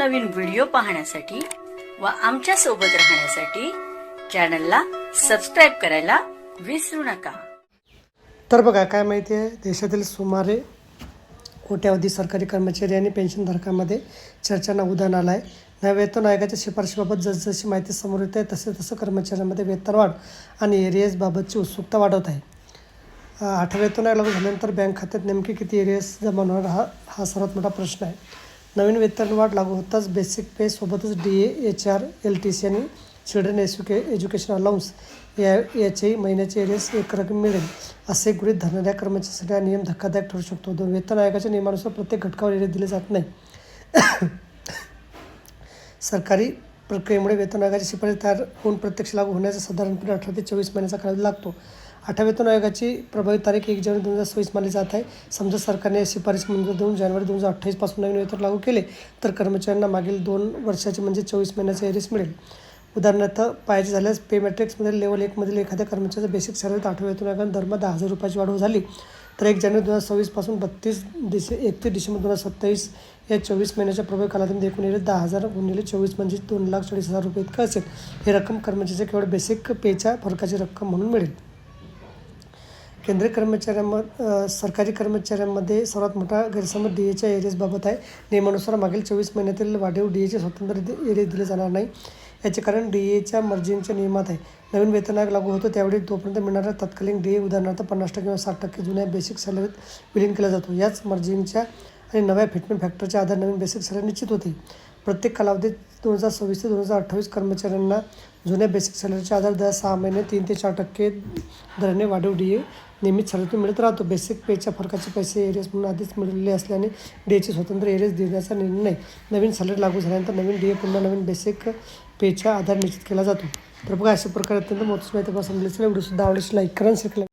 नवनवीन व्हिडिओ पाहण्यासाठी व आमच्या सोबत राहण्यासाठी चॅनलला सबस्क्राइब करायला विसरू नका। तर बघा काय माहिती आहे, देशातील सुमारे कोट्यावधी सरकारी कर्मचारी आणि पेन्शनधारकांमध्ये चर्चांना उधाण आलं आहे। नव्या वेतन आयोगाच्या शिफारशीबाबत जसजशी माहिती समोर येते तसं कर्मचाऱ्यांमध्ये वेतनवाढ आणि एरियसबाबतची उत्सुकता वाढत आहे। 8 वेतन आयोग लागू झाल्यानंतर बँक खात्यात नेमके किती एरियस जमा होणार हा सर्वात मोठा प्रश्न आहे। नवीन वेतनवाढ लागू होताच बेसिक पे सोबतच DA, HR, LTC आणि चिल्ड्रन एज्युकेशन अलाउन्स याचेही महिन्याचे एरियस एकरकमी मिळेल असे गृहीत धरणाऱ्या कर्मचाऱ्यांसाठी हा नियम धक्कादायक ठरू शकतो। वेतन आयोगाच्या नियमानुसार प्रत्येक घटकावर एरियस दिले जात नाही। सरकारी प्रक्रियेमुळे वेतन आयोगाची शिफारस तयार होऊन प्रत्यक्ष लागू होण्याचा साधारणपणे 18 ते 24 महिन्याचा कालावधी लागतो। 8व्या वेतन आयोगाची प्रभावी तारीख 1 जानेवारी 2026 मानली जात आहे। समजा सरकारने शिफारस मंजूर देऊन जानेवारी 2028 पासून नवीन वेतन लागू केले तर कर्मचाऱ्यांना मागील 2 वर्षाचे म्हणजे 24 महिन्याचे एरियस मिळेल। उदाहरणार्थ पाहायचे झाल्यास पे मॅट्रिक्समधील लेवल 1 मधील एखाद्या कर्मचाऱ्याच्या बेसिक सॅलरीत 8व्या वेतन आयोगाने दरमहा 10,000 रुपयाची वाढ झाली तर 1 जानेवारी 2026 पासून 31 डिसेंबर 2027 या 24 महिन्याच्या प्रभावी कालावधीमध्ये एकूण एरियस 10,000 गुणिले 24 म्हणजे 2,40,000 रुपये इतकं असेल। ही रक्कम कर्मचाऱ्याच्या केवळ बेसिक पेच्या फरकाची रक्कम म्हणून मिळेल। केंद्रीय सरकारी कर्मचाऱ्यांमध्ये सर्वात मोठा गैरसमज DAच्या एरियसबाबत आहे। नियमानुसार मागील 24 महिन्यातील वाढीव DAचे स्वतंत्र एरियस दिले जाणार नाही। याचे कारण DAच्या मर्जिंगच्या नियमात आहे। नवीन वेतन आयोग लागू होतो त्यावेळी तोपर्यंत मिळणारा तत्कालीन DA उदाहरणार्थ 50% किंवा 60% जुन्या बेसिक सॅलरीत विलीन केला जातो। याच मर्जिंगच्या आणि नव्या फिटमेंट फॅक्टरच्या आधारे नवीन बेसिक सॅलरी निश्चित होते। प्रत्येक कालावधीत 2026 ते 2028 कर्मचाऱ्यांना जुन्या बेसिक सॅलरीच्या आधारे दर 6 महिने 3 ते 4% दराने वाढीव DA नियमित सॅलरीतून मिळत राहतो। बेसिक पेच्या फरकाचे पैसे एरियस म्हणून आधीच मिळालेले असल्याने DAचे स्वतंत्र एरियस देण्याचा निर्णय नाही। नवीन सॅलरी लागू झाल्यानंतर नवीन DA पुन्हा नवीन बेसिक पेच्या आधारे निश्चित केला जातो। तर बघा अशा प्रकारे अत्यंत महत्त्वाची माहिती समजली असेल। व्हिडिओ सुद्धा आवडल्यास लाईक करा, शेअर करा।